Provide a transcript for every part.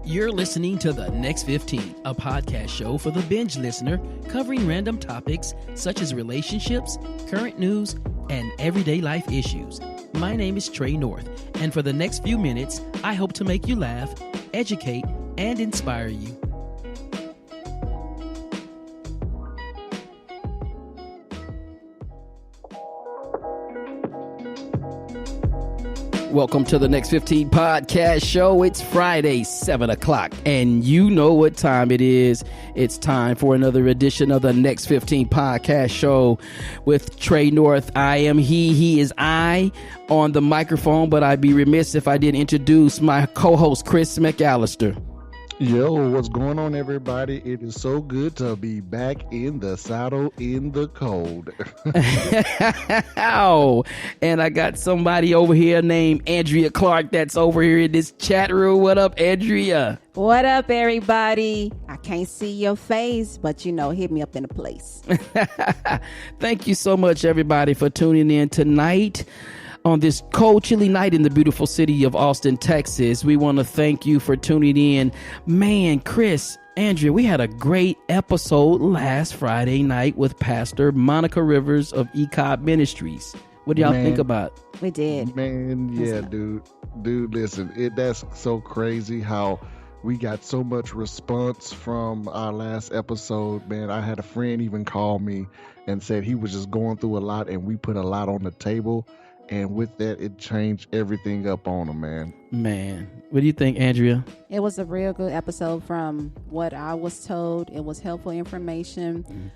You're listening to The Next 15, a podcast show for the binge listener covering random topics such as relationships, current news, and everyday life issues. My name is Trey North, and for the next few minutes, I hope to make you laugh, educate, and inspire you. Welcome to the Next 15 podcast show. It's Friday, 7 o'clock, and you know what time it is. It's time for another edition of the Next 15 podcast show with Trey North. I am he is I on the microphone, but I'd be remiss if I didn't introduce my co-host, Chris McAllister. Yo, what's going on, everybody? It is so good to be back in the saddle in the cold. Oh, and I got somebody over here named Andrea Clark that's over here in this chat room. What up, Andrea? What up, everybody? I can't see your face, but hit me up in a place. Thank you so much, everybody, for tuning in tonight. On this cold, chilly night in the beautiful city of Austin, Texas, we want to thank you for tuning in. Man, Chris, Andrea, we had a great episode last Friday night with Pastor Monica Rivers of ECOB Ministries. What do y'all think about it? We did. Man, yeah, dude, listen, that's so crazy how we got so much response from our last episode, man. I had a friend even call me and said he was just going through a lot, and we put a lot on the table. And with that, it changed everything up on him, man. Man, what do you think, Andrea? It was a real good episode from what I was told. It was helpful information.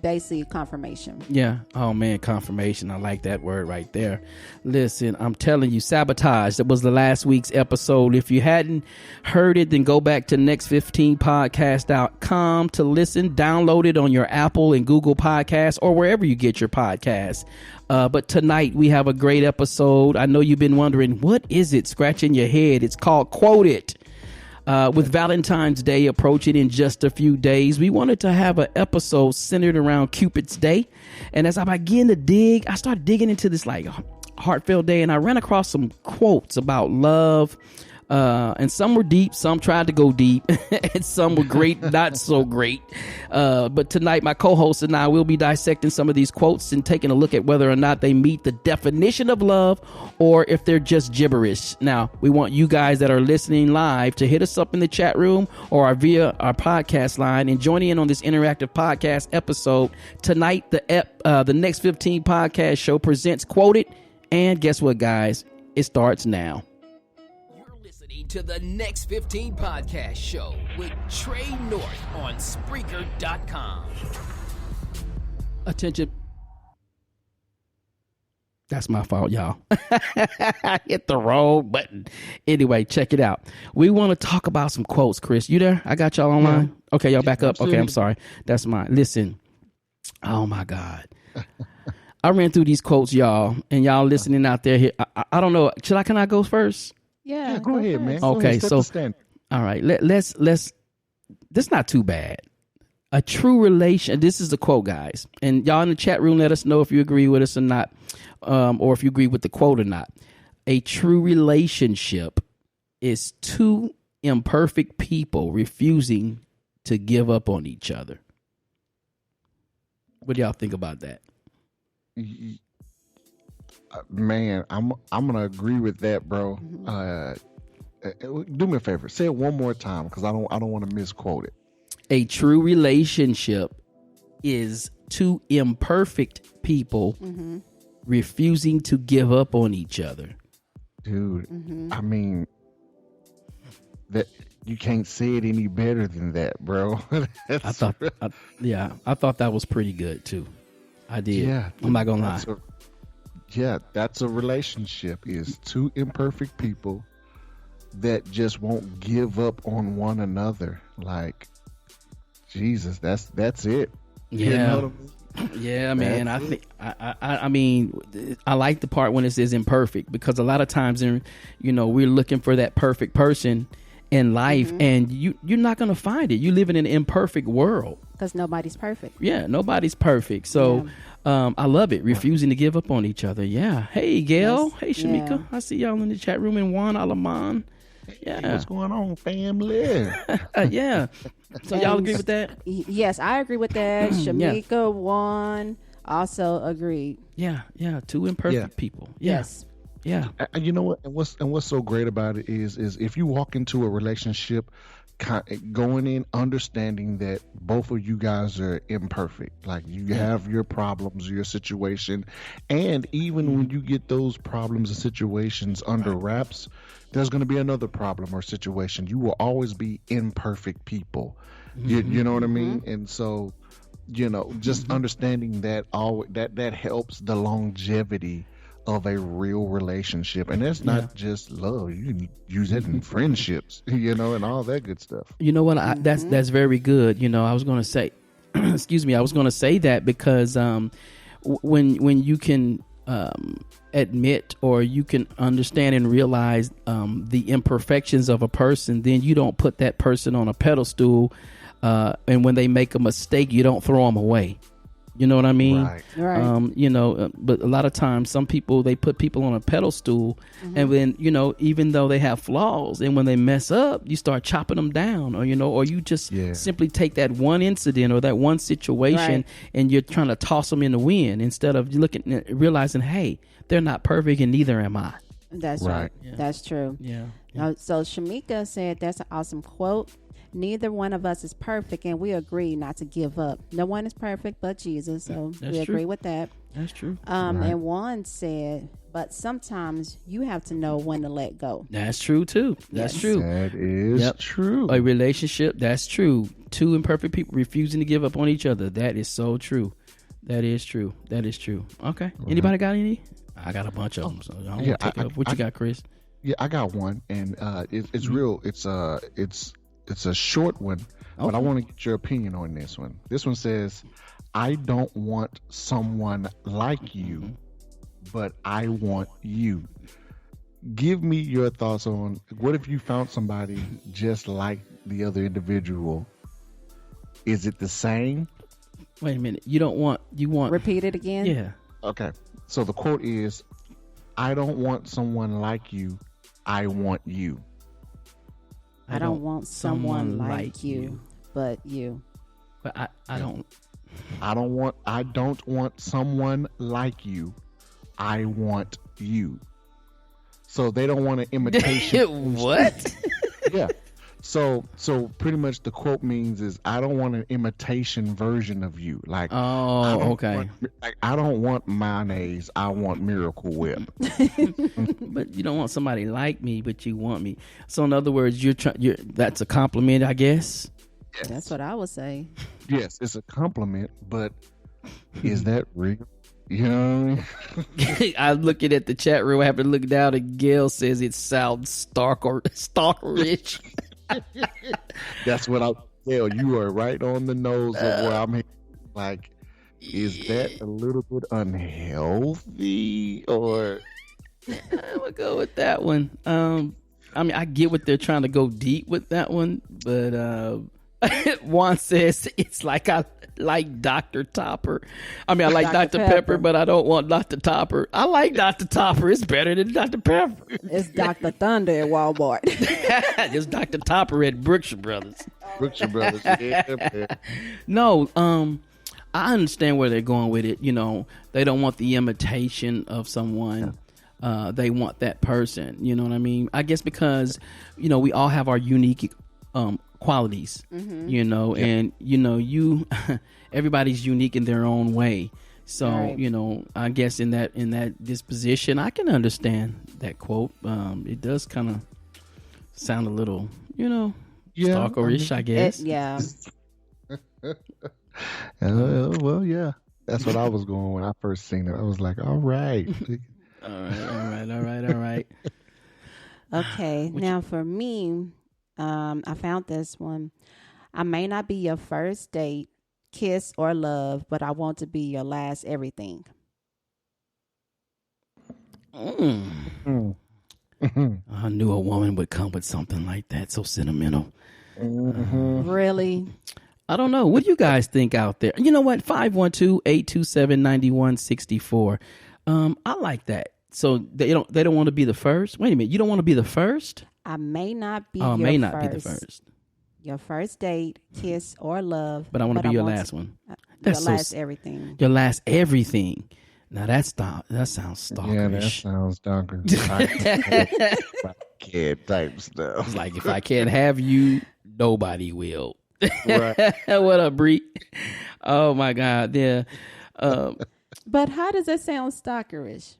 Basically confirmation. Yeah. Oh, man, confirmation. I like that word right there. Listen, I'm telling you, Sabotage. That was the last week's episode. If you hadn't heard it, then go back to next15podcast.com to listen. Download it on your Apple and Google Podcasts or wherever you get your podcasts. But tonight we have a great episode. I know you've been wondering, what is it? Scratching your head. It's called Quote It. With Valentine's Day approaching in just a few days, we wanted to have an episode centered around Cupid's Day. And as I began to dig, I started digging into this heartfelt day, and I ran across some quotes about love. And some were deep, some tried to go deep, and some were great, not so great. But tonight, my co-host and I will be dissecting some of these quotes and taking a look at whether or not they meet the definition of love or if they're just gibberish. Now, we want you guys that are listening live to hit us up in the chat room or via our podcast line and join in on this interactive podcast episode. Tonight, the Next 15 podcast show presents Quote It. And guess what, guys? It starts now. To the Next 15 podcast show with Trey North on Spreaker.com. Attention. That's my fault, y'all. I hit the wrong button. Anyway, check it out. We want to talk about some quotes. Chris, you there? I got y'all online. Yeah. Okay, y'all back up. Absolutely. Okay, I'm sorry. That's mine. Listen. Oh, my God. I ran through these quotes, y'all, and y'all listening out there. Here. I don't know. Can I go first? Yeah, go ahead, man. Okay, so all right, let's. This is not too bad. A true relation. This is the quote, guys, and y'all in the chat room, let us know if you agree with us or not, or if you agree with the quote or not. A true relationship is two imperfect people refusing to give up on each other. What do y'all think about that? Man, I'm gonna agree with that, bro. Do me a favor, say it one more time because I don't want to misquote it. A true relationship is two imperfect people refusing to give up on each other. Dude, I mean, that you can't say it any better than that, bro. I thought that was pretty good too. I did. Yeah, I'm not gonna lie. That's a relationship, is two imperfect people that just won't give up on one another. Like, Jesus, that's it. Yeah. You know what I mean? Yeah, man. I mean, I like the part when it says imperfect, because a lot of times, we're looking for that perfect person in life, and you're not going to find it. You live in an imperfect world. Because nobody's perfect. Yeah, nobody's perfect. So I love it. Refusing to give up on each other. Yeah. Hey, Gail. Yes. Hey, Shamika. Yeah. I see y'all in the chat room. And Juan Alaman. Yeah. What's going on, family? Yeah. So y'all agree with that? Yes, I agree with that. Shamika won. Also agreed. Yeah. Two imperfect people. Yeah. Yes. Yeah. You know what? And what's so great about it is if you walk into a relationship, going in understanding that both of you guys are imperfect, like you have your problems, your situation, and even when you get those problems and situations under wraps, there's going to be another problem or situation. You will always be imperfect people. You know what I mean? And so, just understanding that that helps the longevity of a real relationship. And that's not just love. You can use it in friendships, and all that good stuff. You know what? That's very good. I was going to say, excuse me, I was going to say that because when you can admit or you can understand and realize the imperfections of a person, then you don't put that person on a pedestal. And when they make a mistake, you don't throw them away. You know what I mean? Right. But a lot of times some people, they put people on a pedestal and then, even though they have flaws, and when they mess up, you start chopping them down or you just simply take that one incident or that one situation and you're trying to toss them in the wind instead of realizing, hey, they're not perfect and neither am I. That's right. Yeah. That's true. Yeah. So Shamika said that's an awesome quote. Neither one of us is perfect, and we agree not to give up. No one is perfect but Jesus, so we agree with that. That's true. And Juan said, but sometimes you have to know when to let go. That's true, too. That's true. That is true. A relationship, that's true. Two imperfect people refusing to give up on each other. That is so true. That is true. Okay. Anybody got any? I got a bunch of them. So I don't want to take up. What you got, Chris? Yeah, I got one, and it's real. It's a short one, but I want to get your opinion on this one. This one says, I don't want someone like you, but I want you. Give me your thoughts on what if you found somebody just like the other individual? Is it the same? Wait a minute. You want. Repeat it again? Yeah. Okay. So the quote is, I don't want someone like you. I want you. I don't want someone like you, but you. But I don't want someone like you. I want you. So they don't want an imitation. What? Yeah. So pretty much the quote means is I don't want an imitation version of you. Like, okay. I don't want mayonnaise. I want Miracle Whip. But you don't want somebody like me, but you want me. So in other words, that's a compliment, I guess. Yes. That's what I would say. Yes, it's a compliment, but is that real? You know what I mean? I'm looking at the chat room. I have to look down, and Gail says it sounds stalkerish. That's what I'll tell you. Are right on the nose of where I'm heading. Like, is that a little bit unhealthy, or? I'm gonna go with that one. I mean, I get what they're trying to go deep with that one, but Juan says it's like I like Dr. Topper. I mean, I like Dr. Pepper, but I don't want Dr. Topper. I like Dr. Topper. It's better than Dr. Pepper. It's Dr. Thunder at Walmart. It's Dr. Topper at Brookshire Brothers. Brookshire Brothers. Yeah. No, I understand where they're going with it. They don't want the imitation of someone. They want that person. You know what I mean? I guess because, we all have our unique qualities, and everybody's unique in their own way. So, right. I guess in that disposition, I can understand that quote. It does kind of sound a little, stalkerish, I guess. Yeah. Well, yeah. That's what I was going when I first seen it. I was like, all right. All right. Okay. Now for me, I found this one. I may not be your first date, kiss, or love, but I want to be your last everything. I knew a woman would come with something like that. So sentimental. Really? I don't know. What do you guys think out there? You know what? 512-827-9164. I like that. So they don't want to be the first. Wait a minute. You don't want to be the first? I may not be Oh, your may not first, be the first. your first date, kiss, or love. But I want to be your last one. Your last everything. Your last everything. Now that sounds stalkerish. Yeah, that sounds stalkerish. Kid type stuff. It's like, if I can't have you, nobody will. Right. What up, Bree? Oh my God, yeah. But how does that sound stalkerish?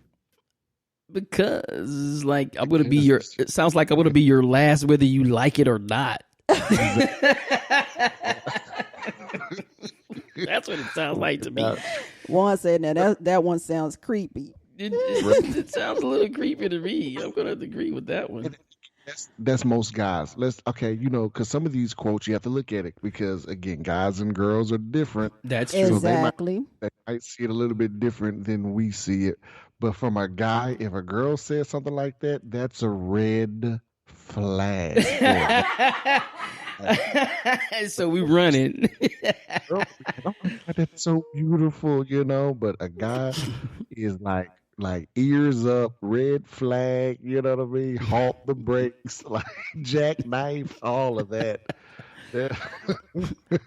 Because like I'm gonna be your. It sounds like I'm gonna be your last, whether you like it or not. That's what it sounds like to me. Juan said that one sounds creepy. It sounds a little creepy to me. I'm gonna have to agree with that one. That's most guys. Because some of these quotes you have to look at it because again, guys and girls are different. That's true. Exactly. They might see it a little bit different than we see it. But from a guy, if a girl says something like that, that's a red flag. So we running. Girl, oh my God, that's so beautiful, but a guy is like ears up, red flag, you know what I mean? Halt the brakes, like jackknife, all of that.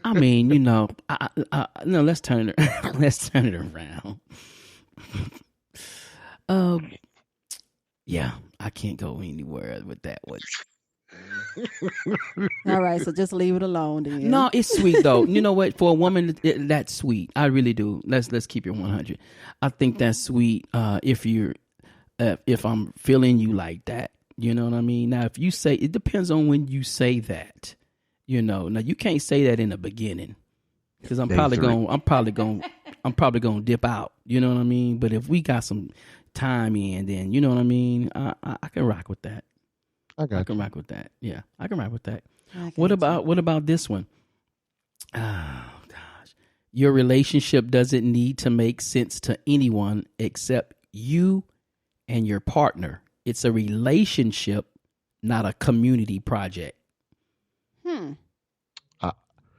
I mean, no, let's turn it around. Yeah, I can't go anywhere with that one. All right, so just leave it alone then. No, it's sweet though. You know what? For a woman, that's sweet. I really do. Let's keep it 100. I think that's sweet. If I'm feeling you like that, you know what I mean. Now, if you say, it depends on when you say that. Now you can't say that in the beginning because I'm probably gonna dip out. You know what I mean. But if we got some time in, then you know what I mean. I can rock with that. I can rock with that. Yeah, I can rock with that. What about this one? Oh gosh, your relationship doesn't need to make sense to anyone except you and your partner. It's a relationship, not a community project.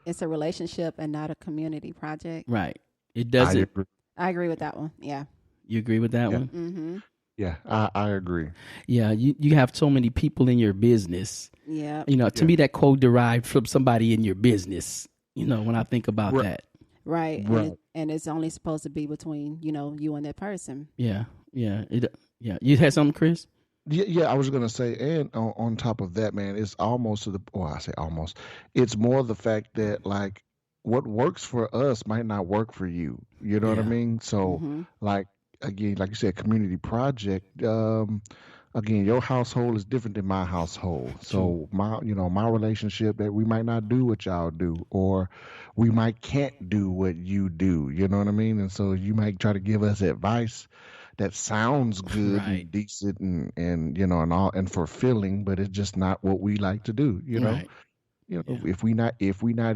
It's a relationship and not a community project. Right. It doesn't. I agree with that one. Yeah. You agree with that one? Mm-hmm. Yeah, I agree. Yeah, you have so many people in your business. Yeah. To me, that quote derived from somebody in your business. When I think about that. Right. And it's only supposed to be between, you and that person. Yeah. Yeah. You had something, Chris? Yeah, I was gonna say, and on top of that, man, it's almost I say almost. It's more the fact that like what works for us might not work for you. You know what I mean? So like again, like you said, community project. Again, your household is different than my household. So my relationship that we might not do what y'all do, or we might can't do what you do. You know what I mean? And so you might try to give us advice that sounds good and decent and and all and fulfilling, but it's just not what we like to do. Right. If we not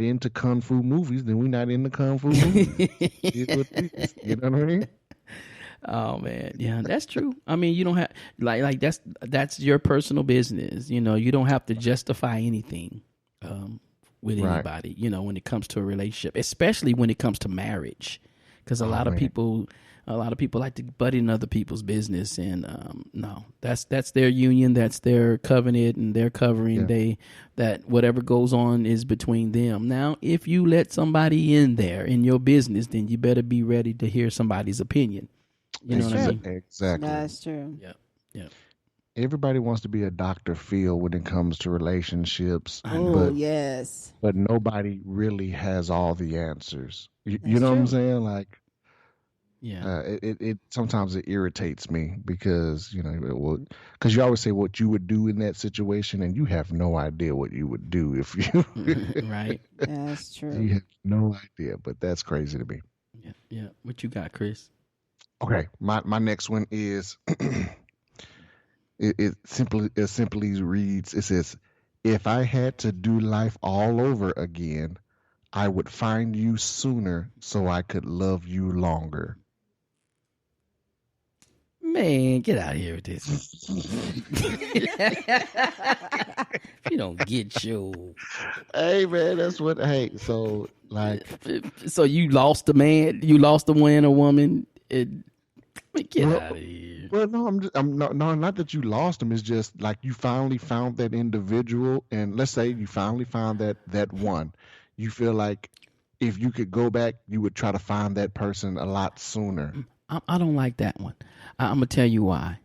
into kung fu movies, then we not into kung fu movies. You know what I mean? Oh man, yeah, that's true. I mean, you don't have like that's your personal business. You don't have to justify anything with anybody. When it comes to a relationship, especially when it comes to marriage, because a lot of people like to butt in other people's business, and no, that's their union, that's their covenant, and their covering. That whatever goes on is between them. Now, if you let somebody in there in your business, then you better be ready to hear somebody's opinion. You know what I mean? Exactly. That's true. Yeah. Everybody wants to be a Dr. Phil when it comes to relationships. Oh, yes. But nobody really has all the answers. You know what I'm saying? Like, it sometimes it irritates me because because you always say what you would do in that situation, and you have no idea what you would do if you right. That's true. You have no idea, but that's crazy to me. Yeah. What you got, Chris? Okay, my next one is it simply reads. It says, "If I had to do life all over again, I would find you sooner so I could love you longer." Man, get out of here with this. If you don't get you. Hey, man, that's what. Hey, so like. So you lost a man, you lost a man or woman. Get Well, out of here. well, no, not that you lost them. It's just like you finally found that individual, and let's say you finally found that one. You feel like if you could go back, you would try to find that person a lot sooner. I don't like that one. I'm gonna tell you why.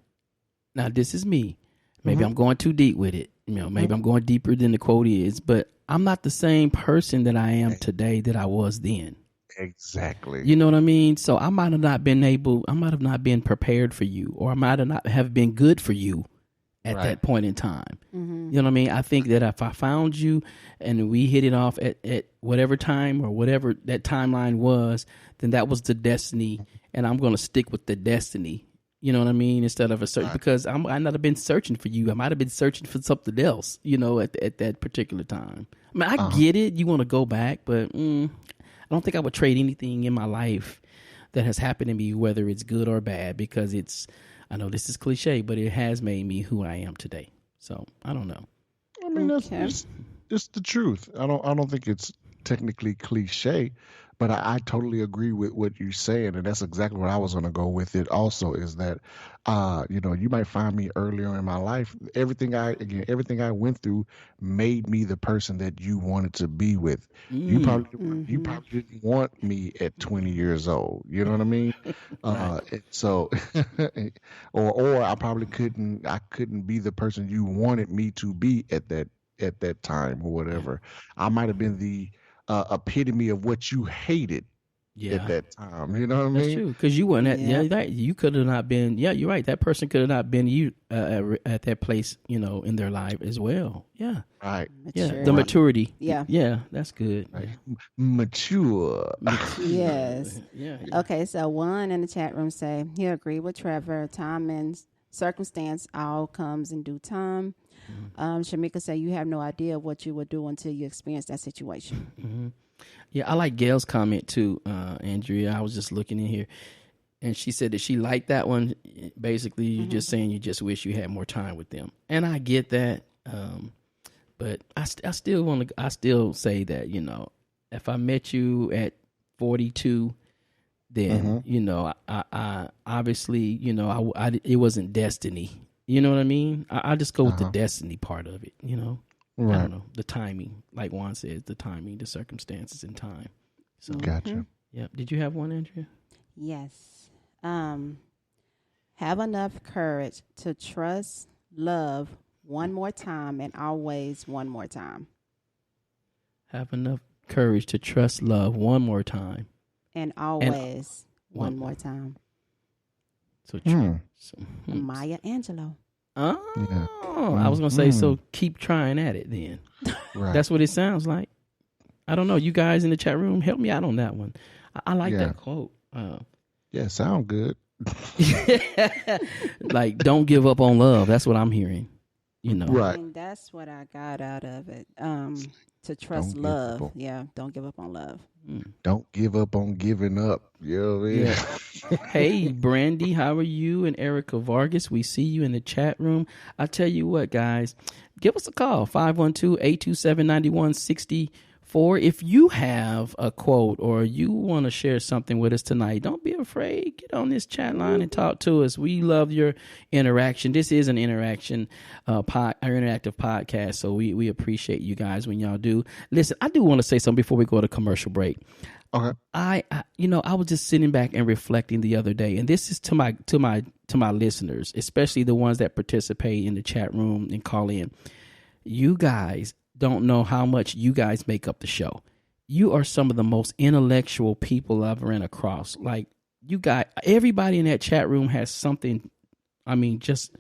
Now, this is me. Maybe I'm going too deep with it. Maybe I'm going deeper than the quote is, but I'm not the same person that I am today that I was then. Exactly. You know what I mean? So I might have not been prepared for you, or I might have not have been good for you at that point in time. Mm-hmm. You know what I mean? I think that if I found you and we hit it off at whatever time or whatever that timeline was, then that was the destiny, and I'm going to stick with the destiny. You know what I mean? Instead of a search, because I might not have been searching for you. I might have been searching for something else, at that particular time. I mean, I get it. You want to go back, but I don't think I would trade anything in my life that has happened to me, whether it's good or bad, because I know this is cliche, but it has made me who I am today. So I don't know. I mean, that's just the truth. I don't think it's technically cliche, but I totally agree with what you're saying, and that's exactly what I was going to go with. It also is that, you might find me earlier in my life. Everything I went through made me the person that you wanted to be with. You probably didn't want me at 20 years old. You know what I mean? So, or I probably couldn't be the person you wanted me to be at that time or whatever. I might have been the epitome of what you hated at that time. You know what I mean? That's true. Because you weren't you could have not been. Yeah, you're right. That person could have not been you at that place. In their life as well. Yeah. Right. Yeah. The maturity. Yeah. Yeah. That's good. Right. Mature. Yes. Yeah. Okay. So one in the chat room say he agreed with Trevor. Time and circumstance all comes in due time. Shamika said, you have no idea what you will do until you experience that situation. Mm-hmm. Yeah, I like Gail's comment too, Andrea. I was just looking in here, and she said that she liked that one. Basically, you're just saying you just wish you had more time with them, and I get that. But I still say that if I met you at 42, then I obviously it wasn't destiny. You know what I mean? I just go with the destiny part of it, Right. I don't know. The timing, like Juan says, the timing, the circumstances and time. So, gotcha. Yeah. Did you have one, Andrea? Yes. Have enough courage to trust, love one more time and always one more time. Have enough courage to trust, love one more time. And always one more time. So, Maya Angelou. Oh, I was going to say, so keep trying at it then. Right. That's what it sounds like. I don't know. You guys in the chat room, help me out on that one. I like that quote. Sound good. Like, don't give up on love. That's what I'm hearing. Right. I mean, that's what I got out of it. To trust love. Yeah, don't give up on love. Don't give up on giving up. You know what I mean? Yeah. Hey, Brandy, how are you? And Erica Vargas, we see you in the chat room. I tell you what, guys, give us a call, 512-827-9164. If you have a quote or you want to share something with us tonight, don't be afraid. Get on this chat line and talk to us. We love your interaction. This is an interactive podcast, so we appreciate you guys when y'all do. Listen, I do want to say something before we go to commercial break. Okay. I was just sitting back and reflecting the other day, and this is to my listeners, especially the ones that participate in the chat room and call in. You guys don't know how much you guys make up the show. You are some of the most intellectual people I've ran across. Like, you guys, everybody in that chat room has something, just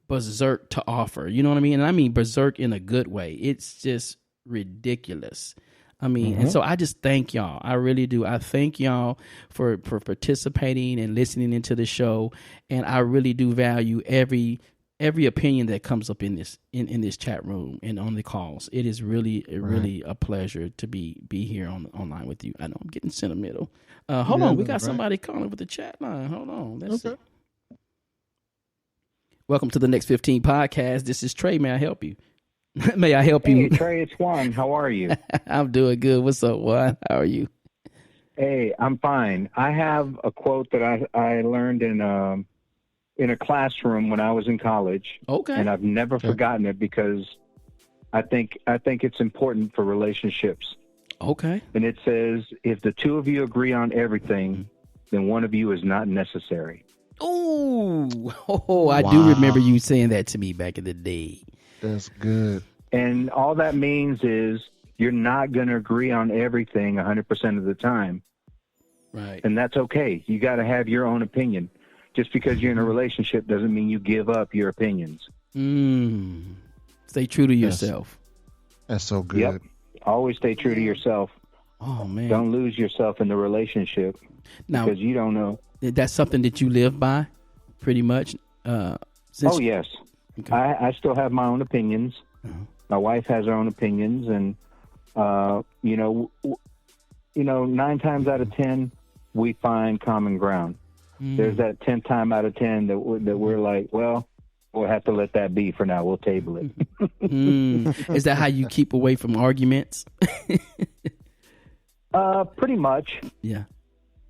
berserk to offer. You know what I mean? And I mean berserk in a good way. It's just ridiculous. And so I just thank y'all. I really do. I thank y'all for participating and listening into the show. And I really do value every opinion that comes up in this chat room and on the calls. It is really a pleasure to be here online with you. I know I'm getting sentimental. Hold on, we got somebody calling with the chat line. Hold on, let's see. Welcome to the Next 15 podcast. This is Trey. May I help you? May I help you? Hey, Trey, it's Juan. How are you? I'm doing good. What's up, Juan? How are you? Hey, I'm fine. I have a quote that I learned in in a classroom when I was in college. Okay. And I've never forgotten it because I think it's important for relationships. Okay. And it says, if the two of you agree on everything, then one of you is not necessary. Ooh. I do remember you saying that to me back in the day. That's good. And all that means is you're not going to agree on everything 100% of the time. Right. And that's okay. You got to have your own opinion. Just because you're in a relationship doesn't mean you give up your opinions. Stay true to yourself. That's so good. Yep. Always stay true to yourself. Oh, man. Don't lose yourself in the relationship because you don't know. That's something that you live by pretty much? Yes. Okay. I still have my own opinions. Uh-huh. My wife has her own opinions. And, 9 times out of 10, we find common ground. There's that 10th time out of 10 that we're like, well, we'll have to let that be for now. We'll table it. Is that how you keep away from arguments? Pretty much. Yeah.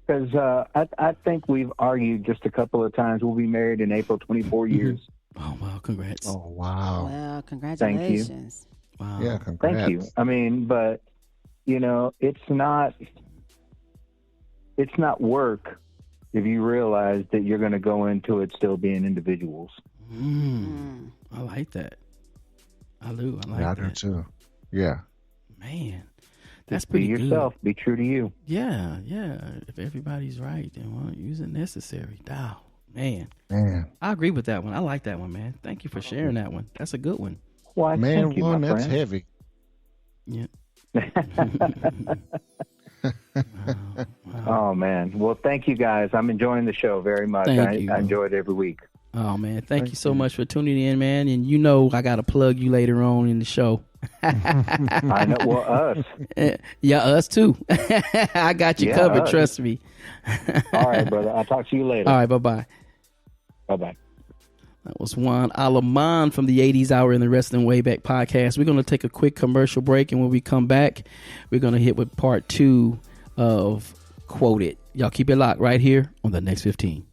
Because I think we've argued just a couple of times. We'll be married in April, 24 years. Oh, wow. Congrats. Oh, wow. Well, congratulations. Thank you. Wow. Yeah, congrats. Thank you. I mean, but, it's not work if you realize that you're going to go into it still being individuals. I like that. I do. I like that. I do too. Yeah. Man, that's pretty good. Be yourself. Be true to you. Yeah. If everybody's right, then use it necessary. Wow, man. I agree with that one. I like that one, man. Thank you for sharing that one. That's a good one. Well, man, you, one that's heavy. Yeah. Wow. Oh, man. Well, thank you, guys. I'm enjoying the show very much. I enjoy it every week. Oh, man. Thank you so much for tuning in, man. And I got to plug you later on in the show. I know. Well, us. Yeah, us too. I got you covered. Us. Trust me. All right, brother. I'll talk to you later. All right. Bye-bye. Bye-bye. That was Juan Alaman from the 80s Hour in the Wrestling Wayback Podcast. We're going to take a quick commercial break, and when we come back, we're going to hit with part 2 of Quoted. Y'all keep it locked right here on the Next 15.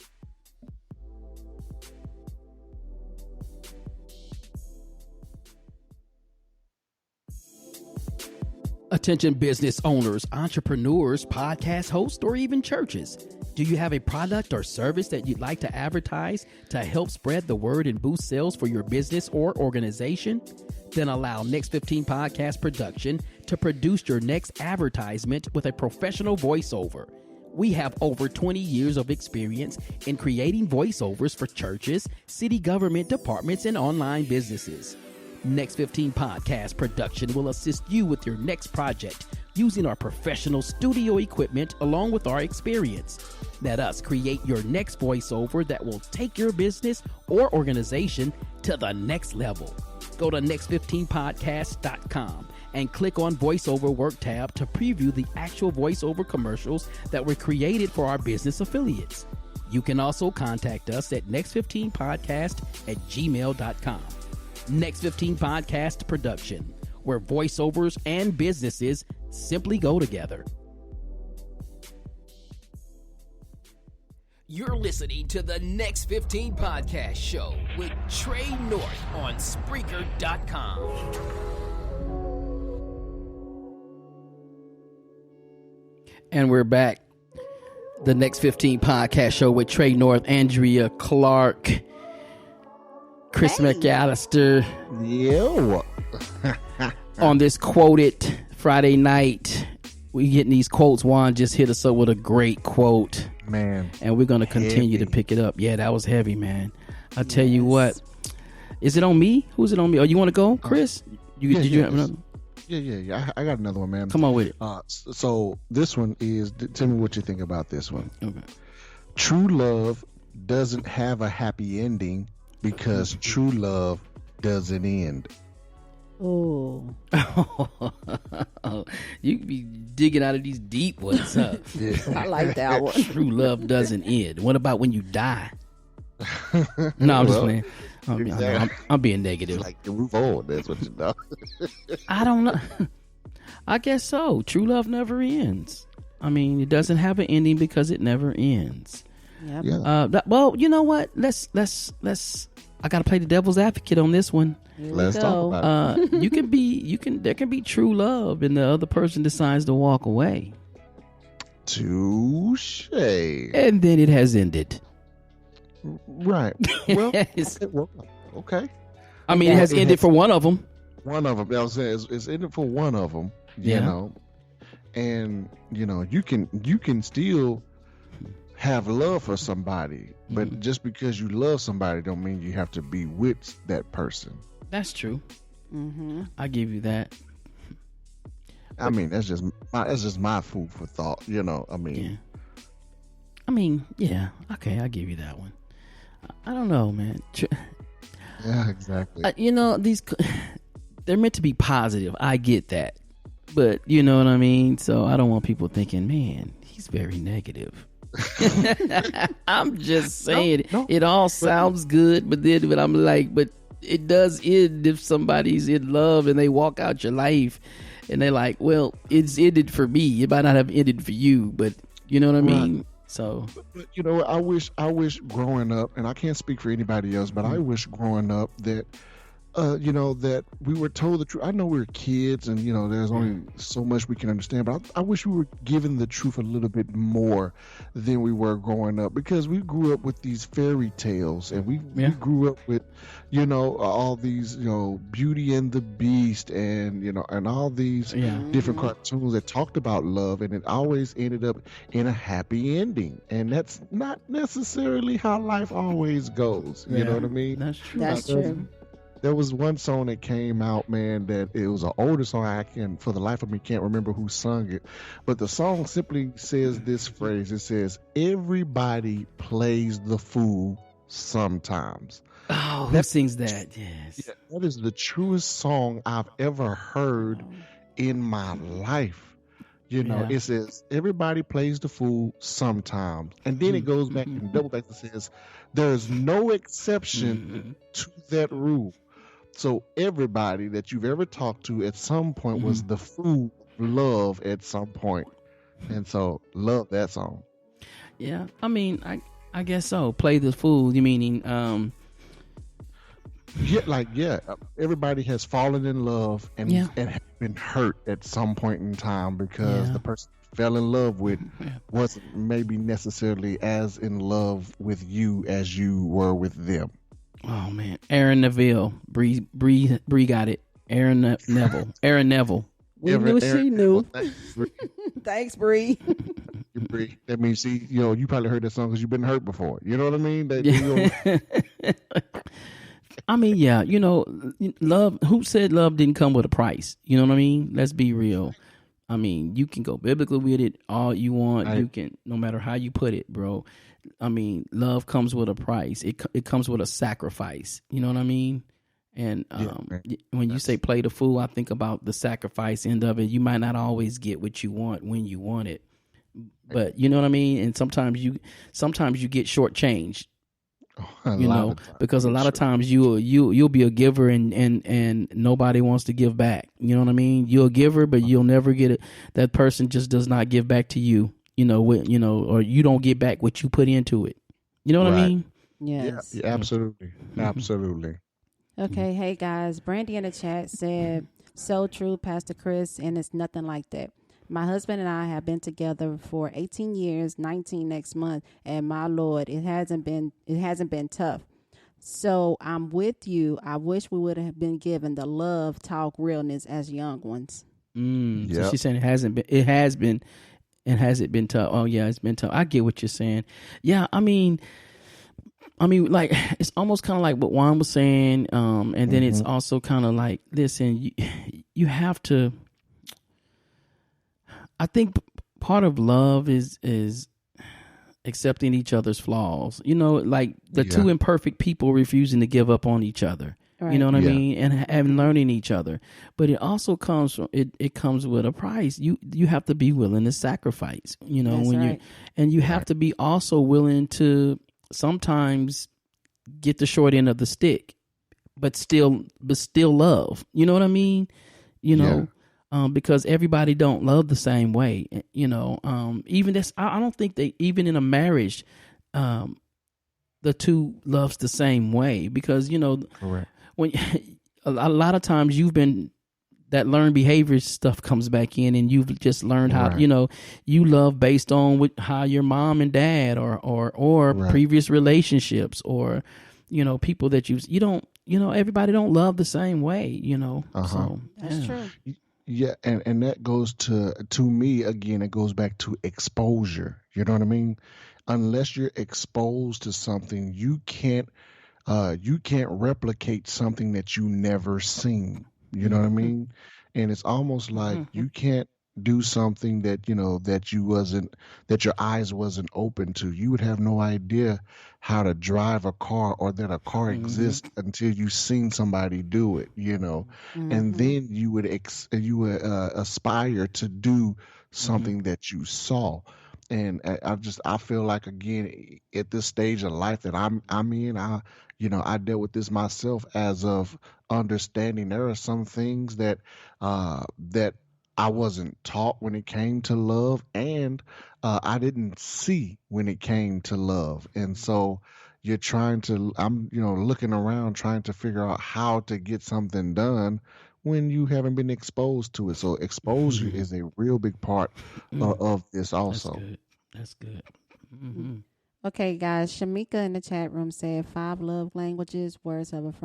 Attention business owners, entrepreneurs, podcast hosts, or even churches. Do you have a product or service that you'd like to advertise to help spread the word and boost sales for your business or organization? Then allow Next 15 Podcast Production to produce your next advertisement with a professional voiceover. We have over 20 years of experience in creating voiceovers for churches, city government departments, and online businesses. Next 15 Podcast Production will assist you with your next project using our professional studio equipment along with our experience. Let us create your next voiceover that will take your business or organization to the next level. Go to next15podcast.com and click on Voiceover Work tab to preview the actual voiceover commercials that were created for our business affiliates. You can also contact us at next15podcast@gmail.com. Next 15 Podcast Production, where voiceovers and businesses simply go together. You're listening to the Next 15 Podcast Show with Trey North on Spreaker.com. And we're back. The Next 15 Podcast Show with Trey North, Andrea Clark, Chris McAllister. Yeah. On this Quoted Friday night, we getting these quotes. Juan just hit us up with a great quote. Man. And we're going to continue to pick it up. Yeah, that was heavy, man. I'll tell you what. Is it on me? Who's it on me? Oh, you want to go, Chris? Did you have another? Yeah. I got another one, man. Come on with it. So this one is, tell me what you think about this one. Okay. True love doesn't have a happy ending because true love doesn't end. Oh. You be digging out of these deep ones, huh? I like that one. True love doesn't end. What about when you die? No, I'm just playing. I'm being negative. Like to move on. That's what you know. I don't know. I guess so. True love never ends. I mean, it doesn't have an ending because it never ends. Yep. Yeah. Well, you know what? Let's. I gotta play the devil's advocate on this one. Here Let's we talk go. about it. There can be true love, and the other person decides to walk away, Touche. and then it has ended. Right. Well, Yes. okay. I mean, it has ended for one of them. One of them. I was saying it's in it for one of them. You Yeah. know, and you can still have love for somebody, but just because you love somebody don't mean you have to be with that person. That's true. Mm-hmm. I give you that. I mean, that's just my food for thought. I mean, Yeah. I mean, yeah. Okay, I give you that one. I don't know, man. yeah, exactly. These they're meant to be positive. I get that, but you know what I mean. So I don't want people thinking, man, he's very negative. I'm just saying, No. it all sounds good, but I'm like, but it does end if somebody's in love and they walk out your life and they're like, well, it's ended for me. It might not have ended for you, but you know what I mean? So, But I wish growing up, and I can't speak for anybody else, but I wish growing up that that we were told the truth. I know we were kids, and there's only so much we can understand. But I wish we were given the truth a little bit more than we were growing up, because we grew up with these fairy tales, and we grew up with, all these, Beauty and the Beast, and and all these different cartoons that talked about love, and it always ended up in a happy ending, and that's not necessarily how life always goes. You know what I mean? That's true. That's true. There was one song that came out, man, that it was an older song. I can, for the life of me, can't remember who sung it. But the song simply says this phrase. It says, "Everybody plays the fool sometimes." Oh, who sings that? Yes. Yeah, that is the truest song I've ever heard in my life. It says, "Everybody plays the fool sometimes." And then it goes back and double back and says, "There's no exception to that rule." So everybody that you've ever talked to at some point was the fool of love at some point. And so love that song. Yeah. I mean, I guess so. Play the fool. You meaning, everybody has fallen in love and have been hurt at some point in time because the person you fell in love with wasn't maybe necessarily as in love with you as you were with them. oh man, Aaron Neville, Bree got it. Neville. We knew she knew. Thanks, Bree. Thanks, Bree. Bree. That means, you probably heard that song because you've been hurt before. You know what I mean? I mean, love. Who said love didn't come with a price? You know what I mean? Let's be real. I mean, you can go biblically with it all you want. You can, no matter how you put it, bro. I mean, love comes with a price. It comes with a sacrifice. You know what I mean? And when you say play the fool, I think about the sacrifice end of it. You might not always get what you want when you want it, but you know what I mean. And sometimes you get shortchanged. Because a lot of times you'll be a giver and nobody wants to give back. You know what I mean? You're a giver, but you'll never get it. That person just does not give back to you. Or you don't get back what you put into it. You know what I mean? Yes. Yeah, absolutely. Absolutely. Okay. Hey guys, Brandy in the chat said, "So true, Pastor Chris, and it's nothing like that. My husband and I have been together for 18 years, 19 next month, and my Lord, it hasn't been tough. So I'm with you. I wish we would have been given the love, talk, realness as young ones." So she's saying it has been tough. Oh yeah, it's been tough. I get what you're saying. Yeah, I mean, like, it's almost kind of like what Juan was saying, and then it's also kind of like, listen, you have to. I think part of love is accepting each other's flaws. Like the two imperfect people refusing to give up on each other. Right. You know what I mean? And learning each other. But it also comes from it comes with a price. You have to be willing to sacrifice. You have to be also willing to sometimes get the short end of the stick, but still love. You know what I mean? Because everybody don't love the same way. Even this, I don't think they, even in a marriage, the two loves the same way, because Correct. when a lot of times that learned behavior stuff comes back in, and you've just learned how Right. you love based on how your mom and dad or Right. previous relationships, or people that you don't everybody don't love the same way, so That's true. Yeah, and that goes to me again. It goes back to exposure. You know what I mean? Unless you're exposed to something, you can't replicate something that you never seen. You know what I mean? And it's almost like you can't do something that that your eyes wasn't open to. You would have no idea how to drive a car, or that a car exists, until you seen somebody do it. And then you would aspire to do something that you saw. And I feel like, again, at this stage of life that I'm in, I dealt with this myself, as of understanding there are some things that I wasn't taught when it came to love, and I didn't see when it came to love. And so I'm looking around trying to figure out how to get something done when you haven't been exposed to it. So exposure is a real big part of this also. That's good. Okay, guys. Shamika in the chat room said 5 love languages: words of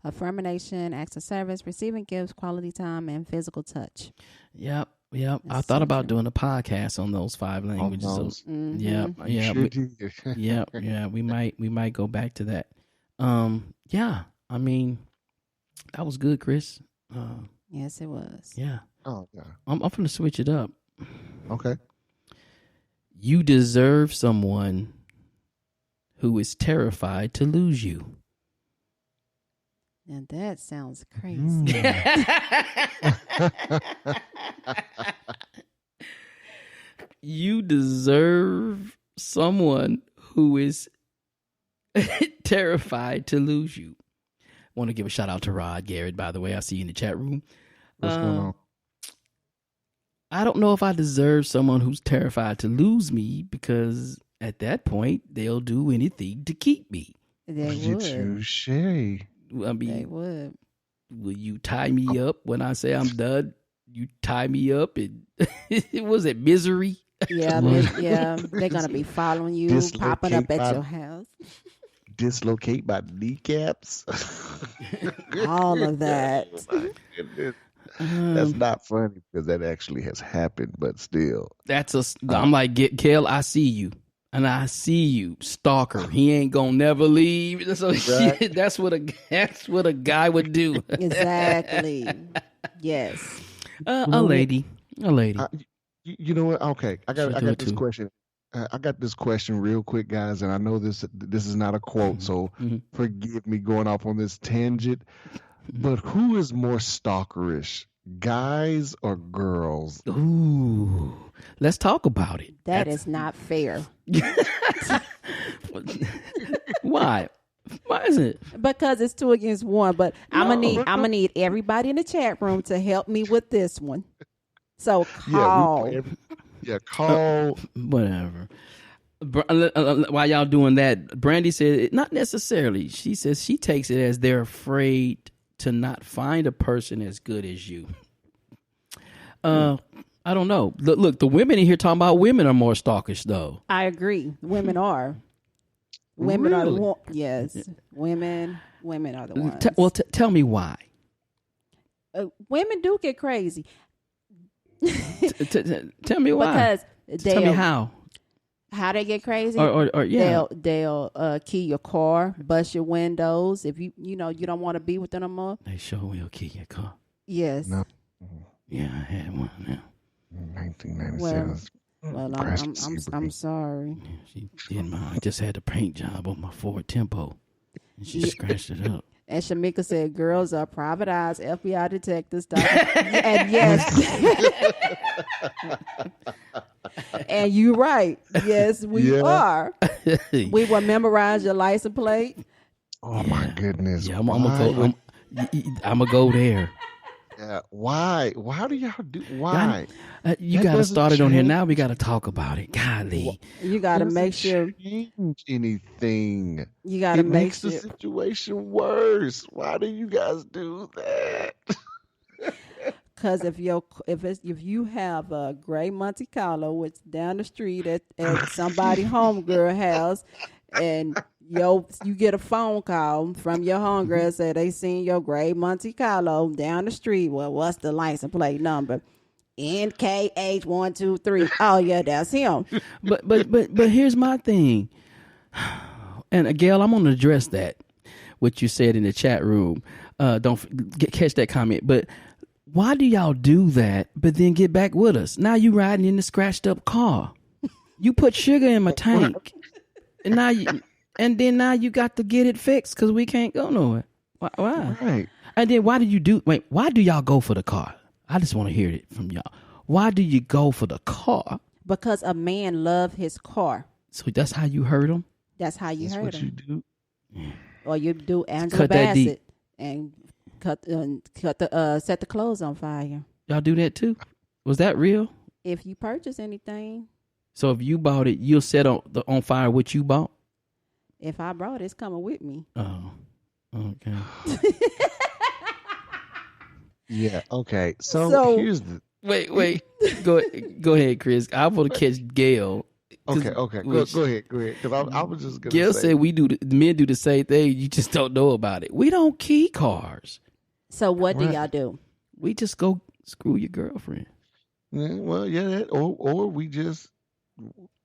affirmation, acts of service, receiving gifts, quality time, and physical touch. Yep. I thought about doing a podcast on those 5 languages. So, yeah. We might go back to that. Yeah. I mean, that was good, Chris. Yes, it was. Yeah. Oh yeah. I'm going to switch it up. Okay. You deserve someone who is terrified to lose you. Now that sounds crazy. You deserve someone who is terrified to lose you. Want to give a shout out to Rod Garrett, by the way. I see you in the chat room. What's going on? I don't know if I deserve someone who's terrified to lose me, because at that point they'll do anything to keep me. They would. Touche. I mean, They would. will you tie me up when I say I'm done? You tie me up, and was it misery? Yeah, they're gonna be following you, popping up at your house. Dislocate my kneecaps. All of that. Oh my goodness. That's not funny, because that actually has happened, but still. I'm like, Kel, I see you. And I see you, stalker. He ain't gonna never leave. So Right. that's what a guy would do. Exactly. Yes. A lady. You know what? Okay, I She'll got do it this too. question. I got this question real quick, guys, and I know this is not a quote, so forgive me going off on this tangent. But who is more stalkerish, guys or girls? Ooh, let's talk about it. That is not fair. Why? Why is it? Because it's 2 against 1. But I'm gonna need everybody in the chat room to help me with this one. So call. Call. Whatever. While y'all doing that, Brandy said not necessarily. She says she takes it as they're afraid to not find a person as good as you. I don't know. Look, the women in here talking about women are more stalkish, though. I agree. Women are. Women are the Really? one. Yes. Women are the ones. Tell me why. Women do get crazy. Tell me why. Because Tell me how. How they get crazy? Or yeah. They'll key your car, bust your windows if you don't want to be with them no more. They sure will kill your car. Yes. No. Yeah, I had one now. 1997. Well, I'm sorry. She did mine. I just had a paint job on my Ford Tempo, and she scratched it up. And Shamika said, "Girls are private eyes, FBI detectives." And yes, and you're right. Yes, we are. We will memorize your license plate. Oh my goodness! Yeah, I'm gonna go there. Yeah. Why? Why do y'all do? Why? You That got to doesn't start it on here change- now. We got to talk about it. Golly. You got to doesn't make sure. change anything. You got to It make makes the sure. situation worse. Why do you guys do that? Because if you have a gray Monte Carlo, which down the street at somebody homegirl house, and you get a phone call from your homegirl say they seen your gray Monte Carlo down the street. Well, what's the license plate number? NKH123. Oh yeah, that's him. But here's my thing. And Gail, I'm gonna address that. What you said in the chat room. Catch that comment. But why do y'all do that? But then get back with us. Now you riding in the scratched up car. You put sugar in my tank, and now you got to get it fixed because we can't go nowhere. Why? Right. And then why do y'all go for the car? I just want to hear it from y'all. Why do you go for the car? Because a man love his car. So that's how you hurt him? That's how you That's hurt what him. you do. Or you do Angela Cut that deep. Bassett and set the clothes on fire. Y'all do that too? Was that real? If you purchase anything, So if you bought it, you'll set on fire what you bought? if I brought it, it's coming with me. Oh, okay. Yeah. Okay. So So- here's the. Wait. Go ahead, Chris. I want to catch Gail. Okay. Okay. Go ahead. Because I was just gonna. Gail say, said men do the same thing. You just don't know about it. We don't key cars. So what do Right. y'all do? We just go screw your girlfriend. Well, yeah. That, or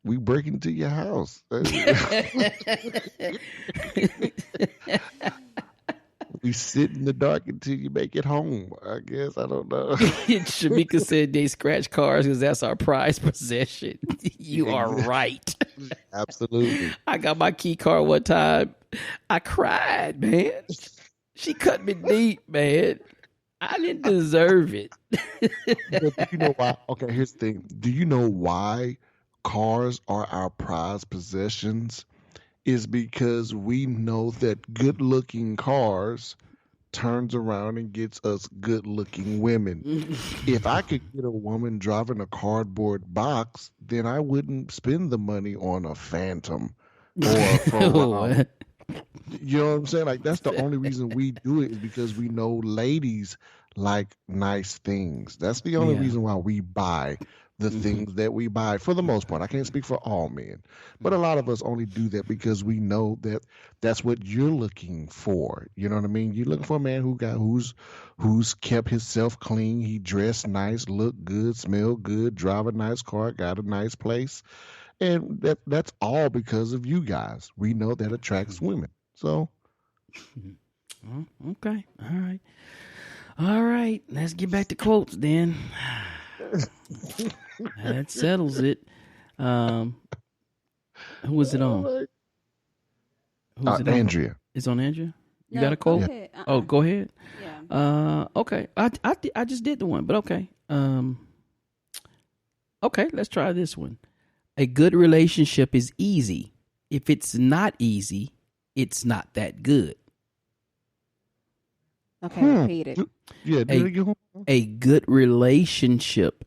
we break into your house. We sit in the dark until you make it home. I guess I don't know. Shamika said they scratch cars because that's our prized possession. You are right. Absolutely. I got my key card one time. I cried, man. She cut me deep, man. I didn't deserve it. But do you know why? Okay, here's the thing. Do you know why cars are our prized possessions? Is because we know that good-looking cars turns around and gets us good-looking women. If I could get a woman driving a cardboard box, then I wouldn't spend the money on a Phantom or a Ferrari. You know what I'm saying? Like, that's the only reason we do it is because we know ladies like nice things. That's the only Yeah. reason why we buy the things that we buy for the most part. I can't speak for all men, but a lot of us only do that because we know that that's what you're looking for. You know what I mean? You're looking for a man who's kept himself clean. He dressed nice, look good, smell good, drive a nice car, got a nice place. And that's all because of you guys. We know that attracts women. So Oh, okay. All right. Let's get back to quotes then. That settles it. Who was it on? Who's it on? Andrea. It's on Andrea? You No, got a quote? go ahead. Oh, go ahead. Yeah. Okay. I just did the one, but okay. Okay, let's try this one. A good relationship is easy. If it's not easy, it's not that good. Okay, repeat it. Yeah, A- do it again. A good relationship